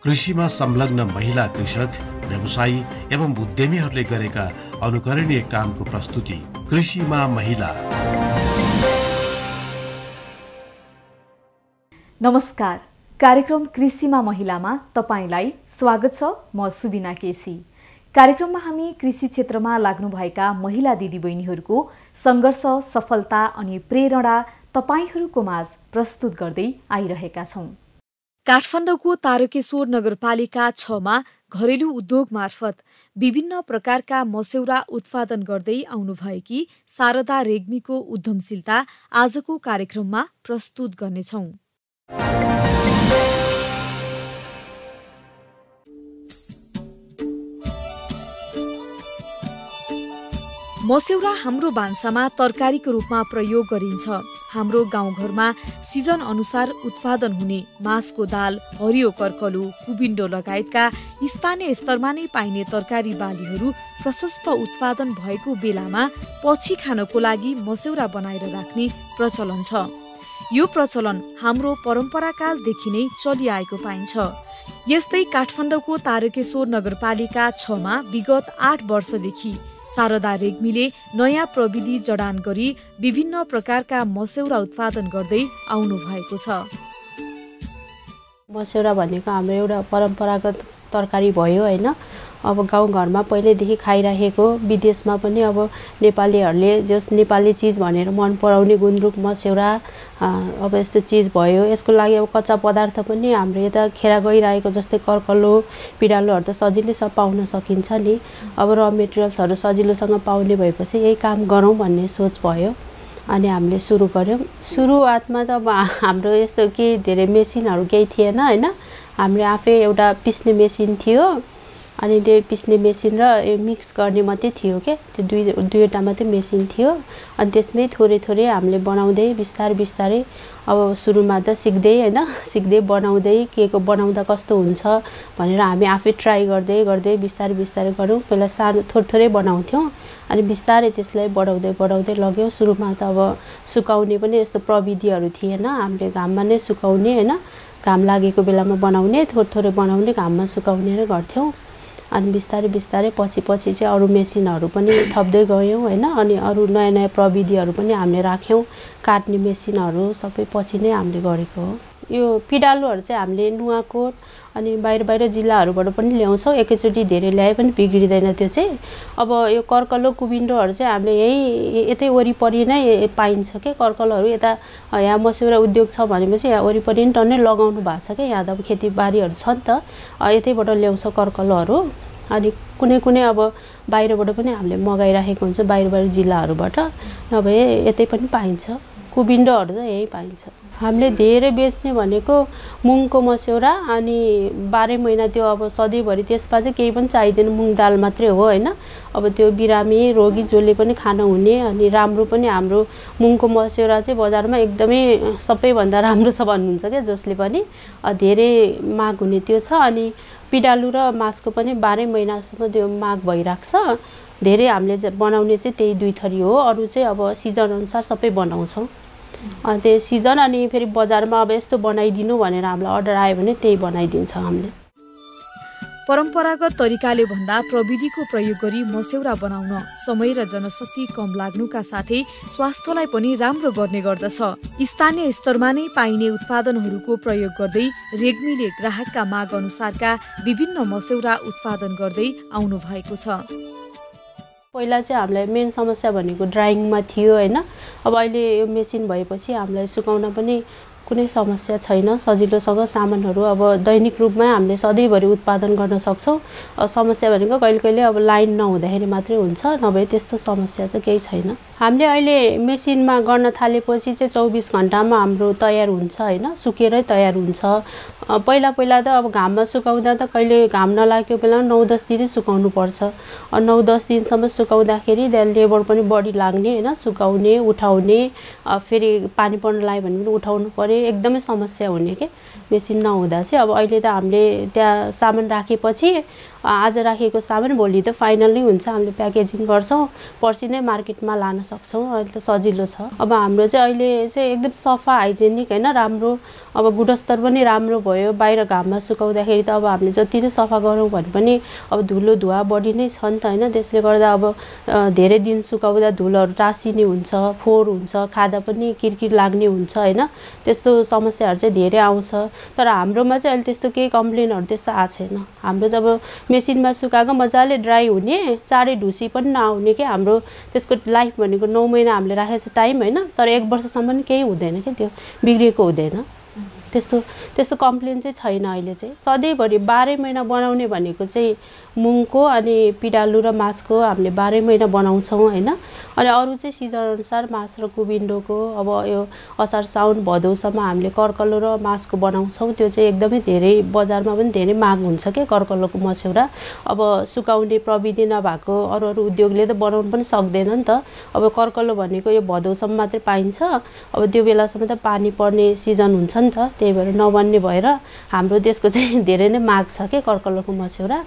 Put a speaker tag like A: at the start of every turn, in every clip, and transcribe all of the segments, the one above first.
A: कृषिमा संलग्न महिला कृषक, व्यवसायी एवं उद्यमीहरूले गरेका अनुकरणीय कामको प्रस्तुति कृषिमा महिला।
B: नमस्कार, कार्यक्रम कृषिमा महिलामा तपाईलाई स्वागत छ। म सुबिना केसी। कार्यक्रममा हामी कृषि क्षेत्रमा लाग्नुभएका महिला दिदीबहिनीहरूको संघर्ष, सफलता अनि प्रेरणा तपाईहरूको माझ प्रस्तुत गर्दै आइरहेका छौं। काठमाडौँको तारकेश्वर नगरपालिका 6 मा घरेलु उद्योग मार्फत विभिन्न प्रकारका मस्यौरा उत्पादन गर्दै आउनुभएकी शारदा रेग्मीको उद्यमशीलता आजको कार्यक्रममा प्रस्तुत गर्नेछौं। मस्यौरा हाम्रो भान्सामा तरकारीको रूपमा प्रयोग गरिन्छ। हाम्रो गाउँघरमा सिजन अनुसार उत्पादन हुने मासको दाल, हरियो कर्कलु, कुबिन्डो लगायतका स्थानीय स्तरमा नै पाइने तरकारी बालीहरू प्रशस्त उत्पादन भएको बेलामा पछि खानको लागि मस्यौरा बनाएर राख्ने प्रचलन छ। यो प्रचलन हाम्रो परम्पराकालदेखि नै चलिआएको पाइन्छ। यस्तै काठमाडौँको तारकेश्वर नगरपालिका 6 मा विगत 8 वर्षदेखि शारदा रेग्मीले नयाँ प्रविधि जडान गरी विभिन्न प्रकारका मस्यौरा उत्पादन गर्दै आउनु भएको छ।
C: मस्यौरा भनेको हाम्रो एउटा परम्परागत तरकारी भयो हैन। अब गाउँघरमा पहिल्यैदेखि खाइराखेको, विदेशमा पनि अब नेपालीहरूले जस नेपाली चिज भनेर मन पराउने गुन्द्रुक, मस्यौरा अब यस्तो चिज भयो। यसको लागि अब कच्चा पदार्थ पनि हाम्रो यता खेरा गइरहेको जस्तै कर्कलो, पिडालुहरू त सजिलै पाउन सकिन्छ नि। अब र मेटेरियल्सहरू सजिलोसँग पाउने भएपछि यही काम गरौँ भन्ने सोच भयो अनि हामीले सुरु गर्यौँ। सुरुवातमा त अब हाम्रो यस्तो केही धेरै मेसिनहरू केही थिएन हैन। हामीले आफै एउटा पिस्ने मेसिन थियो अनि त्यो पिस्ने मेसिन र मिक्स गर्ने मात्रै थियो के। त्यो दुईवटा मात्रै मेसिन थियो अनि त्यसमै थोरै थोरै हामीले बनाउँदै बिस्तारै अब सुरुमा त सिक्दै बनाउँदै केको बनाउँदा कस्तो हुन्छ भनेर हामी आफै ट्राई गर्दै बिस्तारै गऱ्यौँ। पहिला सानो थोरै बनाउँथ्यौँ अनि बिस्तारै त्यसलाई बढाउँदै लग्यौँ। सुरुमा त अब सुकाउने पनि यस्तो प्रविधिहरू थिएन। हामीले घाममा नै सुकाउने हैन, घाम लागेको बेलामा बनाउने, थोरै बनाउने, घाममा सुकाउने र गर्थ्यौँ। अनि बिस्तारै पछि चाहिँ अरू मेसिनहरू पनि थप्दै गयौँ हैन। अनि अरू नयाँ प्रविधिहरू पनि हामीले राख्यौँ। काट्ने मेसिनहरू सबै पछि नै हामीले गरेको हो। यो पिडालुहरू चाहिँ हामीले नुवाकोट अनि बाहिर जिल्लाहरूबाट पनि ल्याउँछौँ। एकैचोटि धेरै ल्याए पनि बिग्रिँदैन त्यो चाहिँ। अब यो कर्कलो, कुबिन्डोहरू चाहिँ हामीले यतै वरिपरि नै पाइन्छ के। कर्कलोहरू यता यहाँ मस्यौरा उद्योग छ भनेपछि यहाँ वरिपरि नै टन्नै लगाउनु भएको छ क्या। यहाँ त अब खेतीबारीहरू छ नि त, यतैबाट ल्याउँछ कर्कलोहरू। अनि कुनै अब बाहिरबाट पनि हामीले मगाइराखेको हुन्छ, बाहिर जिल्लाहरूबाट, नभए यतै पनि पाइन्छ। कुबिन्डोहरू त यही पाइन्छ। हामीले धेरै बेच्ने भनेको मुङको मस्यौरा अनि 12 महिना त्यो अब सधैँभरि त्यसमा चाहिँ केही पनि चाहिँदैन, मुङ दाल मात्रै हो हैन। अब त्यो बिरामी रोगी जसले पनि खान हुने अनि राम्रो पनि हाम्रो मुङको मस्यौरा चाहिँ बजारमा एकदमै सबैभन्दा राम्रो छ भन्नुहुन्छ क्या जसले पनि। धेरै माग हुने त्यो छ। अनि पिडालु र मासको पनि 12 महिनासम्म त्यो माग भइराख्छ। धेरै हामीले बनाउने चाहिँ त्यही 2 थरी हो। अरू चाहिँ अब सिजन अनुसार सबै बनाउँछौँ। त्यो सिजन अनि फेरि बजारमा अब यस्तो बनाइदिनु भनेर हामीलाई अर्डर आयो भने त्यही बनाइदिन्छ हामीले।
B: परम्परागत तरिकाले भन्दा प्रविधिको प्रयोग गरी मस्यौरा बनाउन समय र जनशक्ति कम लाग्नुका साथै स्वास्थ्यलाई पनि राम्रो गर्ने गर्दछ। स्थानीय स्तरमा नै पाइने उत्पादनहरूको प्रयोग गर्दै रेग्मीले ग्राहकका माग अनुसारका विभिन्न मस्यौरा उत्पादन गर्दै आउनु भएको छ।
C: पहिला चाहिँ हामीलाई मेन समस्या भनेको ड्राइङमा थियो हैन। अब अहिले यो मेसिन भएपछि हामीलाई सुकाउन पनि कुनै समस्या छैन। सजिलोसँग सामानहरू अब दैनिक रूपमा हामीले सधैँभरि उत्पादन गर्न सक्छौँ। समस्या भनेको कहिले अब लाइन नहुँदाखेरि मात्रै हुन्छ, नभए त्यस्तो समस्या त केही छैन। हामीले अहिले मेसिनमा गर्न थालेपछि चाहिँ 24 घण्टामा हाम्रो तयार हुन्छ हैन, सुकेरै तयार हुन्छ। पहिला त अब घाममा सुकाउँदा त कहिले घाम नलागेको बेला 9-10 दिनै सुकाउनु पर्छ। 9-10 दिनसम्म सुकाउँदाखेरि त्यहाँ लेबर पनि बढी लाग्ने हैन, सुकाउने, उठाउने, फेरि पानी पर्न लाग्यो भने पनि उठाउनु पर्यो, एकदमै समस्या हुने के मेसिन नहुँदा चाहिँ। अब अहिले त हामीले त्यहाँ सामान राखेपछि आज राखेको सामान भोलि त फाइनल नै हुन्छ, हामीले प्याकेजिङ गर्छौँ, पर्सि नै मार्केटमा लान सक्छौँ। अहिले त सजिलो छ। अब हाम्रो चाहिँ अहिले चाहिँ एकदम सफा हाइजेनिक हैन, राम्रो, अब गुणस्तर पनि राम्रो भयो। बाहिर घाममा सुकाउँदाखेरि त अब हामीले जति नै सफा गरौँ भने पनि अब धुलो धुवा बढी नै छ नि त हैन, त्यसले गर्दा अब धेरै दिन सुकाउँदा धुलोहरू टाँसिने हुन्छ, फोहोर हुन्छ, खाँदा पनि किरकिर लाग्ने हुन्छ हैन, त्यस्तो समस्याहरू चाहिँ धेरै आउँछ। तर हाम्रोमा चाहिँ अहिले त्यस्तो केही कम्प्लेनहरू त्यस्तो आएको छैन। हाम्रो जब मेसिनमा सुकाएको मजाले ड्राई हुने, चाँडै ढुसी पनि नआउने के, हाम्रो त्यसको लाइफ भनेको 9 महिना हामीले राखेको छ टाइम हैन, तर 1 वर्षसम्म पनि केही हुँदैन के, त्यो बिग्रेको हुँदैन। त्यस्तो कम्प्लेन चाहिँ छैन अहिले चाहिँ। सधैँभरि 12 महिना बनाउने भनेको चाहिँ मुङको अनि पिडालु र मासको हामीले 12 महिना बनाउँछौँ हैन। अनि अरू चाहिँ सिजन अनुसार मास र कुबिन्डोको अब यो असार साउन भदौसम्म हामीले कर्कलो र मासको बनाउँछौँ। त्यो चाहिँ एकदमै धेरै बजारमा पनि धेरै माग हुन्छ के कर्कलोको मस्यौरा। अब सुकाउने प्रविधि नभएको अरू उद्योगले त बनाउनु पनि सक्दैन नि त। अब कर्कलो भनेको यो भदौसम्म मात्रै पाइन्छ, अब त्यो बेलासम्म त पानी पर्ने सिजन हुन्छ नि त, त्यही भएर नबन्ने भएर हाम्रो देशको चाहिँ धेरै नै माग छ के कर्कलोको मस्यौरा।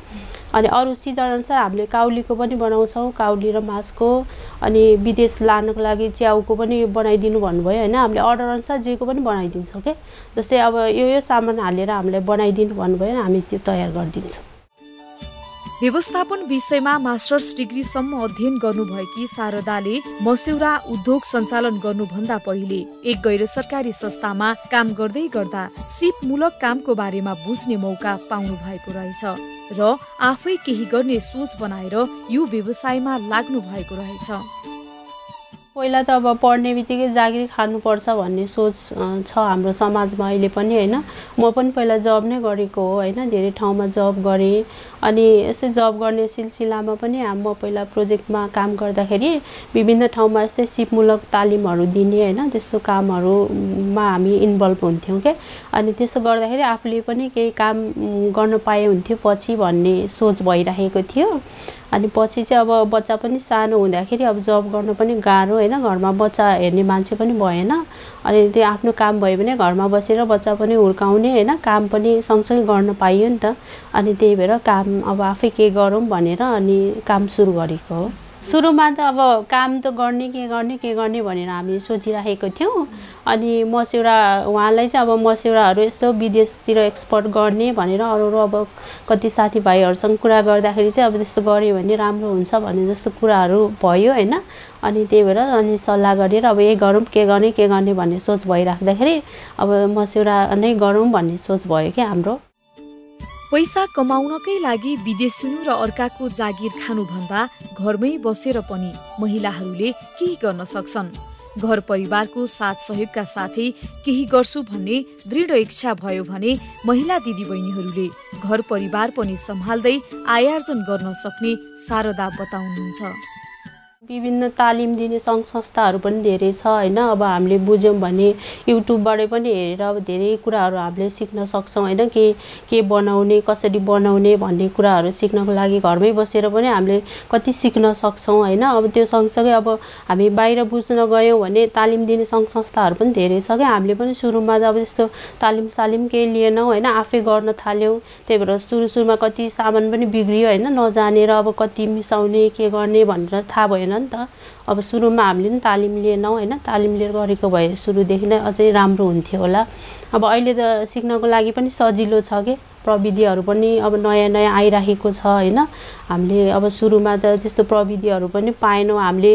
C: अनि अरू सिजन अनुसार हामीले काउलीको पनि बनाउँछौँ, काउली र मासको। अनि विदेश लानको लागि च्याउको पनि बनाइदिनु भन्नुभयो हैन, हामीले अर्डर अनुसार जेको पनि बनाइदिन्छौँ के। जस्तै अब यो सामान हालेर हामीले बनाइदिनु भन्नुभयो, हामी त्यो तयार गरिदिन्छौँ।
B: व्यवस्थापन विषयमा मास्टर्स डिग्रीसम्म अध्ययन गर्नुभएकी शारदाले मस्यौरा उद्योग सञ्चालन गर्नुभन्दा पहिले एक गैर सरकारी संस्थामा काम गर्दै गर्दा सिपमूलक कामको बारेमा बुझ्ने मौका पाउनु भएको रहेछ र आफै केही गर्ने सोच बनाएर यो व्यवसायमा लाग्नु भएको रहेछ।
C: पहिला त अब पढ्ने बित्तिकै जागिर खानुपर्छ भन्ने सोच छ हाम्रो समाजमा अहिले पनि हैन। म पनि पहिला जब नै गरेको हो हैन, धेरै ठाउँमा जब गरेँ। अनि यस्तै जब गर्ने सिलसिलामा पनि म पहिला प्रोजेक्टमा काम गर्दाखेरि विभिन्न ठाउँमा यस्तै सिपमूलक तालिमहरू दिने हैन, त्यस्तो कामहरूमा हामी इन्भल्भ हुन्थ्यौँ के। अनि त्यसो गर्दाखेरि आफूले पनि केही काम गर्न पाए हुन्थ्यो पछि भन्ने सोच भइरहेको थियो। अनि पछि चाहिँ अब बच्चा पनि सानो हुँदाखेरि अब जब गर्न पनि गाह्रो हैन, घरमा बच्चा हेर्ने मान्छे पनि भएन। अनि त्यो आफ्नो काम भयो भने घरमा बसेर बच्चा पनि हुर्काउने हैन, काम पनि सँगसँगै गर्न पाइयो नि त। अनि त्यही भएर काम अब आफै के गरौँ भनेर अनि काम सुरु गरेको हो। सुरुमा त अब काम त के गर्ने भनेर हामी सोचिरहेको थियौँ। अनि मस्यौरा उहाँलाई चाहिँ अब मस्यौराहरू यस्तो विदेशतिर एक्सपोर्ट गर्ने भनेर अरू अब कति साथीभाइहरूसँग कुरा गर्दाखेरि चाहिँ अब त्यस्तो गऱ्यो भने राम्रो हुन्छ भन्ने जस्तो कुराहरू भयो हैन। अनि त्यही भएर अनि सल्लाह गरेर अब यही गरौँ, के गर्ने भन्ने सोच भइराख्दाखेरि अब मस्यौरा नै गरौँ भन्ने सोच भयो क्या हाम्रो।
B: पैसा कमाउनकै लागि विदेश हुनु र अर्काको जागिर खानुभन्दा घरमै बसेर पनि महिलाहरूले केही गर्न सक्छन्। घर परिवारको साथ सहयोगका साथै केही गर्छु भन्ने दृढ इच्छा भयो भने महिला दिदीबहिनीहरूले घर परिवार पनि सम्हाल्दै आयार्जन गर्न सक्ने शारदा बताउनुहुन्छ।
C: विभिन्न तालिम दिने सङ्घ संस्थाहरू पनि धेरै छ हैन। अब हामीले बुझ्यौँ भने युट्युबबाट पनि हेरेर अब धेरै कुराहरू हामीले सिक्न सक्छौँ हैन, के बनाउने, कसरी बनाउने भन्ने कुराहरू सिक्नको लागि घरमै बसेर पनि हामीले कति सिक्न सक्छौँ हैन। अब त्यो सँगसँगै अब हामी बाहिर बुझ्न गयौँ भने तालिम दिने सङ्घ संस्थाहरू पनि धेरै छ क्या। हामीले पनि सुरुमा त अब त्यस्तो तालिम केही लिएनौँ हैन, आफै गर्न थाल्यौँ। त्यही भएर सुरुमा कति सामान पनि बिग्रियो हैन, नजानेर अब कति मिसाउने के गर्ने भनेर थाहा भएन नि त। अब सुरुमा हामीले पनि तालिम लिएनौँ हैन, तालिम लिएर गरेको भए सुरुदेखि नै अझै राम्रो हुन्थ्यो होला। अब अहिले त सिक्नको लागि पनि सजिलो छ के, प्रविधिहरू पनि अब नयाँ आइरहेको छ हैन। हामीले अब सुरुमा त त्यस्तो प्रविधिहरू पनि पाएनौँ, हामीले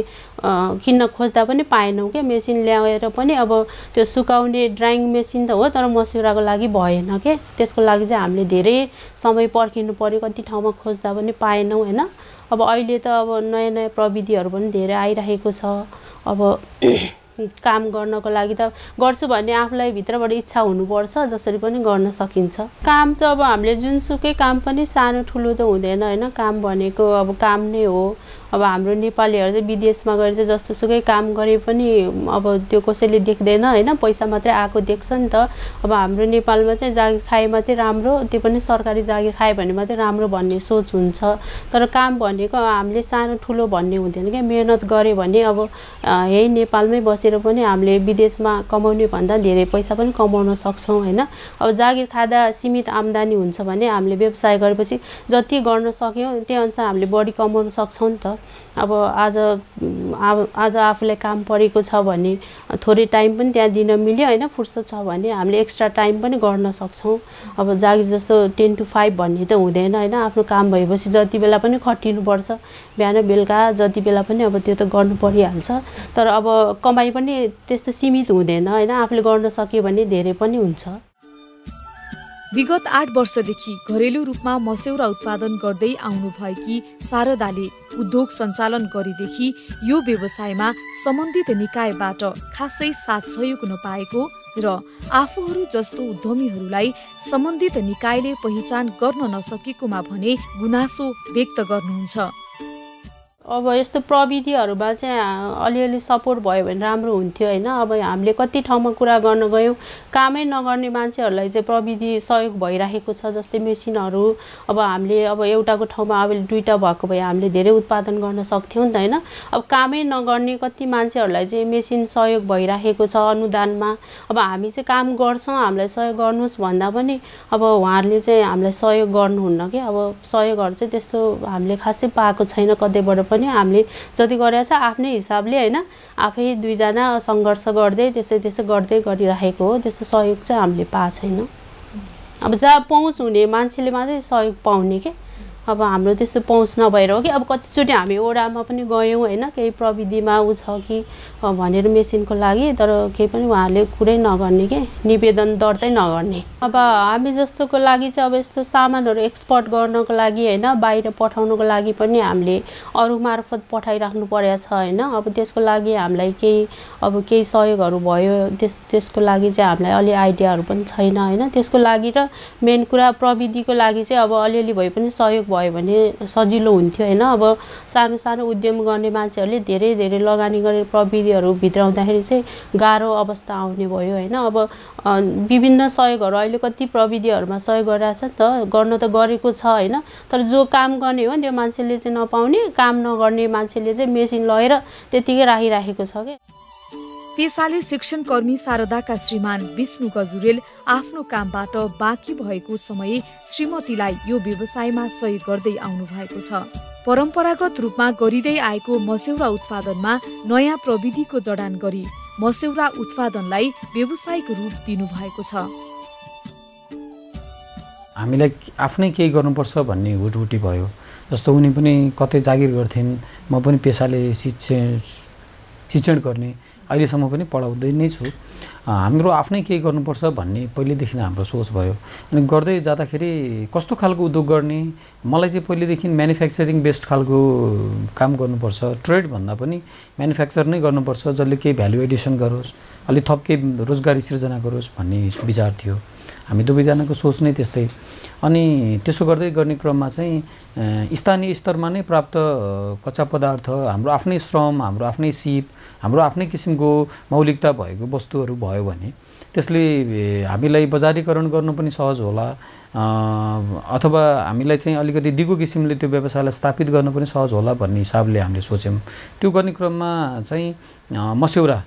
C: किन्न खोज्दा पनि पाएनौँ के। मेसिन ल्याएर पनि अब त्यो सुकाउने ड्राइङ मेसिन त हो, तर मस्यौराको लागि भएन के। त्यसको लागि चाहिँ हामीले धेरै समय पर्खिनु पर्यो, कति ठाउँमा खोज्दा पनि पाएनौँ हैन। अब अहिले त अब नयाँ प्रविधिहरू पनि धेरै आइरहेको छ। अब काम गर्नको लागि त गर्छु भन्ने आफूलाई भित्रबाट इच्छा हुनुपर्छ, जसरी पनि गर्न सकिन्छ। काम त अब हामीले जुनसुकै काम पनि सानो ठुलो त हुँदैन हैन, काम भनेको अब काम नै हो। अब हाम्रो नेपालीहरू चाहिँ विदेशमा गएर चाहिँ जस्तोसुकै काम गरे पनि अब त्यो कसैले देख्दैन होइन, पैसा मात्रै आएको देख्छ नि त। अब हाम्रो नेपालमा चाहिँ जागिर खाए मात्रै राम्रो, त्यो पनि सरकारी जागिर खाए भने मात्रै राम्रो भन्ने सोच हुन्छ। तर काम भनेको हामीले सानो ठुलो भन्ने हुँदैन क्या, मेहनत गऱ्यो भने अब यही नेपालमै बसेर पनि हामीले विदेशमा कमाउने भन्दा धेरै पैसा पनि कमाउन सक्छौँ होइन। अब जागिर खाँदा सीमित आम्दानी हुन्छ भने हामीले व्यवसाय गरेपछि जति गर्न सक्यौँ त्यही अनुसार हामीले बढी कमाउन सक्छौँ नि त। अब आज आफूलाई काम परेको छ भने थोरै टाइम पनि त्यहाँ दिन मिल्यो होइन, फुर्सद छ भने हामीले एक्स्ट्रा टाइम पनि गर्न सक्छौँ। अब जागिर जस्तो 10 to 5 भन्ने त हुँदैन होइन, आफ्नो काम भएपछि जति बेला पनि खटिनुपर्छ, बिहान बेलुका जति बेला पनि अब त्यो त गर्नु परिहाल्छ। तर अब कमाइ पनि त्यस्तो सीमित हुँदैन होइन, आफूले गर्न सक्यो भने धेरै पनि हुन्छ।
B: विगत 8 वर्षदेखि घरेलु रूपमा मस्यौरा उत्पादन गर्दै आउनुभएकी शारदाले उद्योग सञ्चालन गरेदेखि यो व्यवसायमा सम्बन्धित निकायबाट खासै साथ सहयोग नपाएको र आफूहरू जस्तो उद्यमीहरूलाई सम्बन्धित निकायले पहिचान गर्न नसकेकोमा भने गुनासो व्यक्त गर्नुहुन्छ।
C: अब यस्तो प्रविधिहरूमा चाहिँ अलिअलि सपोर्ट भयो भने राम्रो हुन्थ्यो होइन। अब हामीले कति ठाउँमा कुरा गर्न गयौँ, कामै नगर्ने मान्छेहरूलाई चाहिँ प्रविधि सहयोग भइरहेको छ। जस्तै मेसिनहरू अब हामीले अब एउटाको ठाउँमा अब दुईवटा भएको भए हामीले धेरै उत्पादन गर्न सक्थ्यौँ नि त होइन। अब कामै नगर्ने कति मान्छेहरूलाई चाहिँ मेसिन सहयोग भइरहेको छ अनुदानमा। अब हामी चाहिँ काम गर्छौँ, हामीलाई सहयोग गर्नुहोस् भन्दा पनि अब उहाँहरूले चाहिँ हामीलाई सहयोग गर्नुहुन्न कि। अब सहयोगहरू चाहिँ त्यस्तो हामीले खासै पाएको छैन कतैबाट पनि। हामीले जति गरेको छ आफ्नै हिसाबले होइन, आफै दुईजना सङ्घर्ष गर्दै त्यसै गर्दै गरिरहेको हो। त्यस्तो सहयोग चाहिँ हामीले पाएको छैन। अब जहाँ पहुँच हुने मान्छेले मात्रै सहयोग पाउने के। अब हाम्रो त्यस्तो पहुँच नभएर हो कि। अब कतिचोटि हामी ओडामा पनि गयौँ होइन, केही प्रविधिमा ऊ छ कि भनेर मेसिनको लागि, तर केही पनि उहाँहरूले कुरै नगर्ने के, निवेदन दर्तै नगर्ने। अब हामी जस्तोको लागि चाहिँ अब यस्तो सामानहरू एक्सपोर्ट गर्नको लागि होइन, बाहिर पठाउनको लागि पनि हामीले अरू मार्फत पठाइराख्नु परेको छ होइन। अब त्यसको लागि हामीलाई केही सहयोगहरू भयो, त्यसको लागि चाहिँ हामीलाई अलि आइडियाहरू पनि छैन होइन। त्यसको लागि र मेन कुरा प्रविधिको लागि चाहिँ अब अलिअलि भए पनि सहयोग भयो भने सजिलो हुन्थ्यो होइन। अब सानो सानो उद्यम गर्ने मान्छेहरूले धेरै लगानी गरेर प्रविधिहरू भित्राउँदाखेरि चाहिँ गाह्रो अवस्था आउने भयो होइन। अब विभिन्न सहयोगहरू अहिले कति प्रविधिहरूमा सहयोग गरिरहेछ नि त, गर्न त गरेको छ होइन। तर जो काम गर्ने हो त्यो मान्छेले चाहिँ नपाउने, काम नगर्ने मान्छेले चाहिँ मेसिन लगेर त्यतिकै राखिराखेको छ क्या।
B: पेसाले शिक्षणकर्मी शारदाका श्रीमान विष्णु गजुरेल आफ्नो कामबाट बाँकी भएको समय श्रीमतीलाई यो व्यवसायमा सहयोग गर्दै आउनु भएको छ। परम्परागत रूपमा गरिँदै आएको मस्यौरा उत्पादनमा नयाँ प्रविधिको जडान गरी मस्यौरा उत्पादनलाई व्यावसायिक रूप दिनुभएको छ।
D: हामीलाई आफ्नै केही गर्नुपर्छ भन्ने हुटहुटी भयो। जस्तो उनी पनि कतै जागिर गर्थिन्, म पनि पेसाले शिक्षण गर्ने, अहिलेसम्म पनि पढाउँदै नै छु। हाम्रो आफ्नै केही गर्नुपर्छ भन्ने पहिलेदेखि हाम्रो सोच भयो। अनि गर्दै जाँदाखेरि कस्तो खालको उद्योग गर्ने, मलाई चाहिँ पहिलेदेखि म्यानुफ्याक्चरिङ बेस्ड खालको काम गर्नुपर्छ, ट्रेड भन्दा पनि म्यानुफ्याक्चर नै गर्नुपर्छ, जसले केही भ्यालु एडिसन गरोस्, अलि थप केही रोजगारी सिर्जना गरोस् भन्ने विचार थियो। हामी दुवैजनाको सोच नै त्यस्तै। अनि त्यसो गर्दै गर्ने क्रममा चाहिँ स्थानीय स्तरमा नै प्राप्त कच्चा पदार्थ, हाम्रो आफ्नै श्रम, हाम्रो आफ्नै सिप, हाम्रो आफ्नै किसिमको मौलिकता भएको वस्तुहरू भयो भने त्यसले हामीलाई बजारीकरण गर्नु पनि सहज होला, अथवा हामीलाई चाहिँ अलिकति दिगो किसिमले त्यो व्यवसायलाई स्थापित गर्न पनि सहज होला भन्ने हिसाबले हामीले सोच्यौँ। त्यो गर्ने क्रममा चाहिँ मस्यौरा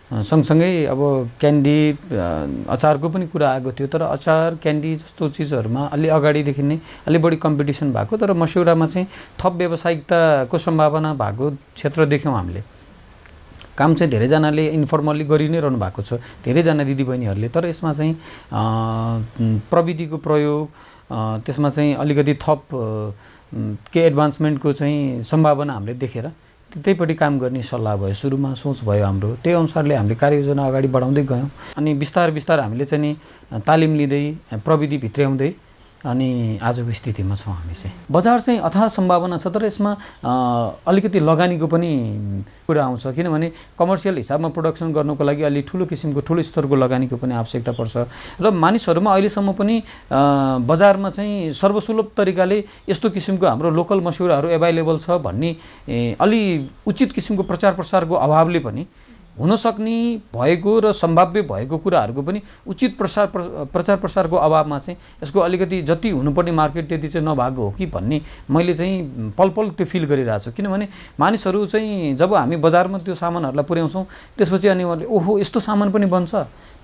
D: सँगसँगै अब क्यान्डी, अचारको पनि कुरा आएको थियो। तर अचार, क्यान्डी जस्तो चिजहरूमा अलि अगाडिदेखि नै अलि बढी कम्पिटिसन भएको, तर मस्यौरामा चाहिँ थप व्यावसायिकताको सम्भावना भएको क्षेत्र देख्यौँ हामीले। काम चाहिँ धेरैजनाले इन्फर्मल्ली गरि नै रहनु भएको छ, धेरैजना दिदीबहिनीहरूले। तर यसमा चाहिँ प्रविधिको प्रयोग, त्यसमा चाहिँ अलिकति थप के एडभान्समेन्टको चाहिँ सम्भावना हामीले देखेर त्यहीपट्टि काम गर्ने सल्लाह भयो, सुरुमा सोच भयो हाम्रो। त्यही अनुसारले हामीले कार्ययोजना अगाडि बढाउँदै गयौँ। अनि बिस्तार हामीले चाहिँ तालिम लिँदै, प्रविधि भित्र्याउँदै अनि आजको स्थितिमा छौँ हामी चाहिँ। बजार चाहिँ अथाह सम्भावना छ, तर यसमा अलिकति लगानीको पनि कुरा आउँछ, किनभने कमर्सियल हिसाबमा प्रोडक्सन गर्नको लागि अलि ठुलो किसिमको ठुलो स्तरको लगानीको पनि आवश्यकता पर्छ र मानिसहरूमा अहिलेसम्म पनि बजारमा चाहिँ सर्वसुलभ तरिकाले यस्तो किसिमको हाम्रो लोकल मस्यौराहरू एभाइलेबल छ भन्ने अलि उचित किसिमको प्रचार प्रसारको अभावले पनि हुनसक्ने भएको र सम्भाव्य भएको कुराहरूको पनि उचित प्रचार प्रसारको अभावमा चाहिँ यसको अलिकति जति हुनुपर्ने मार्केट त्यति चाहिँ नभएको हो कि भन्ने मैले चाहिँ पल त्यो फिल गरिरहेको छु। किनभने मानिसहरू चाहिँ जब हामी बजारमा त्यो सामानहरूलाई पुर्याउँछौँ त्यसपछि अनि उहाँले ओहो यस्तो सामान पनि बन्छ,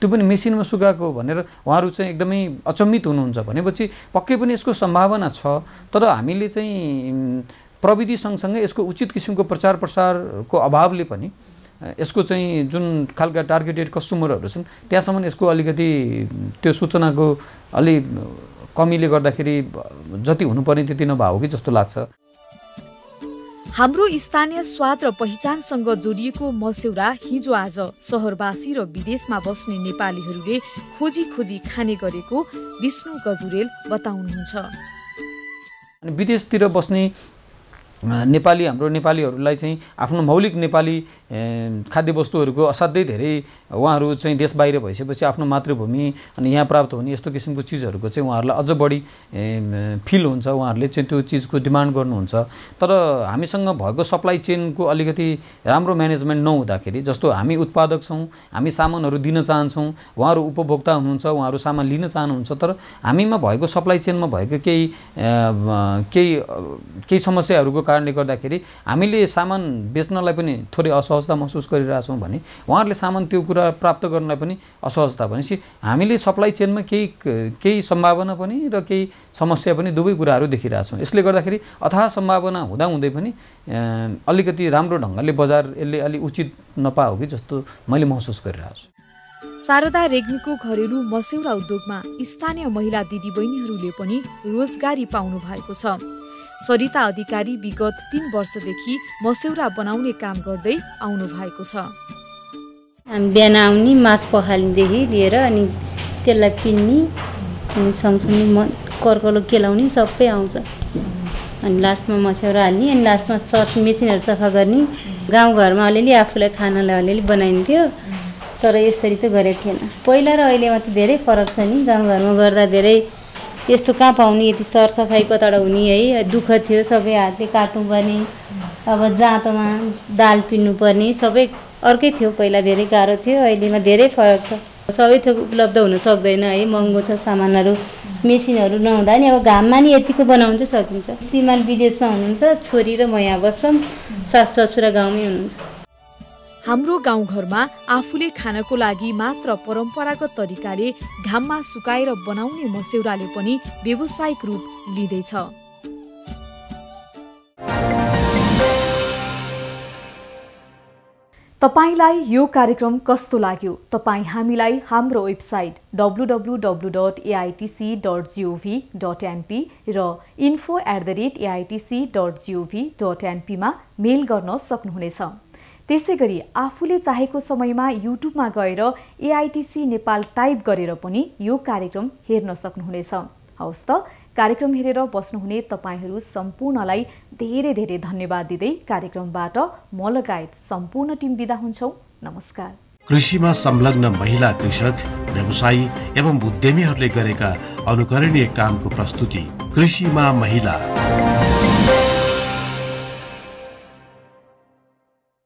D: त्यो पनि मेसिनमा सुकाएको भनेर उहाँहरू चाहिँ एकदमै अचम्मित हुनुहुन्छ। भनेपछि पक्कै पनि यसको सम्भावना छ, तर हामीले चाहिँ प्रविधि सँगसँगै यसको उचित किसिमको प्रचार प्रसारको अभावले पनि यसको चाहिँ जुन खालका टार्गेटेड कस्टमरहरू छन् त्यहाँसम्म यसको अलिकति त्यो सूचनाको अलि कमीले गर्दाखेरि जति हुनुपर्ने त्यति नभएको कि जस्तो लाग्छ।
B: हाम्रो स्थानीय स्वाद र पहिचानसँग जोडिएको मस्यौरा हिजो आज सहरवासी र विदेशमा बस्ने नेपालीहरूले खोजी खोजी खाने गरेको विष्णु गजुरेल बताउनुहुन्छ।
D: अनि विदेशतिर बस्ने नेपाली हाम्रो नेपालीहरूलाई चाहिँ आफ्नो मौलिक नेपाली खाद्यवस्तुहरूको असाध्यै धेरै उहाँहरू चाहिँ देश बाहिर भइसकेपछि आफ्नो मातृभूमि अनि यहाँ प्राप्त हुने यस्तो किसिमको चिजहरूको चाहिँ उहाँहरूलाई अझ बढी फिल हुन्छ, उहाँहरूले चाहिँ त्यो चिजको डिमान्ड गर्नुहुन्छ। तर हामीसँग भएको सप्लाई चेनको अलिकति राम्रो म्यानेजमेन्ट नहुँदाखेरि, जस्तो हामी उत्पादक छौँ, हामी सामानहरू दिन चाहन्छौँ, उहाँहरू उपभोक्ता हुनुहुन्छ, उहाँहरू सामान लिन चाहनुहुन्छ, तर हामीमा भएको सप्लाई चेनमा भएको केही समस्याहरूको कारणले गर्दाखेरि हामीले सामान बेच्नलाई पनि थोरै असहजता महसुस गरिरहेछौँ भने उहाँहरूले सामान त्यो कुरा प्राप्त गर्नलाई पनि असहजता, भनेपछि हामीले सप्लाई चेनमा केही सम्भावना पनि र केही समस्या पनि दुवै कुराहरू देखिरहेछौँ। यसले गर्दाखेरि अथाह सम्भावना हुँदाहुँदै पनि अलिकति राम्रो ढङ्गले बजार यसले अलि उचित नपाओ कि जस्तो मैले महसुस गरिरहेको छु।
B: शारदा रेग्मीको घरेलु मस्यौरा उद्योगमा स्थानीय महिला दिदीबहिनीहरूले पनि रोजगारी पाउनु भएको छ। सरिता अधिकारी विगत 3 वर्षदेखि मस्यौरा बनाउने काम गर्दै आउनु भएको छ।
E: हामी बिहान आउने मास पखाल्नेदेखि लिएर अनि त्यसलाई पिन्ने अनि सँगसँगै कर्कलो केलाउने सबै आउँछ। अनि लास्टमा मस्यौरा हाल्ने अनि लास्टमा सर्फ मेसिनहरू सफा गर्ने। गाउँघरमा अलिअलि आफूलाई खानालाई अलिअलि बनाइन्थ्यो, तर यसरी त गरेको थिएन। पहिला र अहिलेमा त धेरै फरक छ नि। गाउँघरमा गर्दा धेरै यस्तो कहाँ पाउने, यति सरसफाइ कताबाट हुने है, दुःख थियो, सबै हातले काट्नुपर्ने, अब जाँतोमा दाल पिन्नुपर्ने सबै अर्कै थियो। पहिला धेरै गाह्रो थियो, अहिलेमा धेरै फरक छ। सबै थोक उपलब्ध हुन सक्दैन है, महँगो छ सामानहरू, मेसिनहरू नहुँदा नि अब घाममा नि यतिको बनाउनु चाहिँ सकिन्छ। श्रीमान विदेशमा हुनुहुन्छ, छोरी र म यहाँ बस्छौँ, सासु ससुरा गाउँमै हुनुहुन्छ।
B: हाम्रो गाउँघरमा आफूले खानको लागि मात्र परम्परागत तरिकाले घाममा सुकाएर बनाउने मस्यौराले पनि व्यावसायिक रूप लिँदैछ। तपाईलाई यो कार्यक्रम कस्तो लाग्यो? तपाईँ हामीलाई हाम्रो वेबसाइट www.aitc.gov.np र info@aitc.gov.np मा मेल गर्न सक्नुहुनेछ। त्यसैगरी आफूले चाहेको समयमा युट्युबमा गएर AITC नेपाल टाइप गरेर पनि यो कार्यक्रम हेर्न सक्नुहुनेछ। हवस् त, कार्यक्रम हेरेर बस्नुहुने तपाईहरू सम्पूर्णलाई धेरै धेरै धन्यवाद दिँदै कार्यक्रमबाट म लगायत सम्पूर्ण टिम बिदा हुन्छौँ। नमस्कार।
A: कृषिमा संलग्न महिला कृषक, व्यवसायी एवं उद्यमीहरूले गरेका अनुकरणीय कामको प्रस्तुति कृषिमा महिला।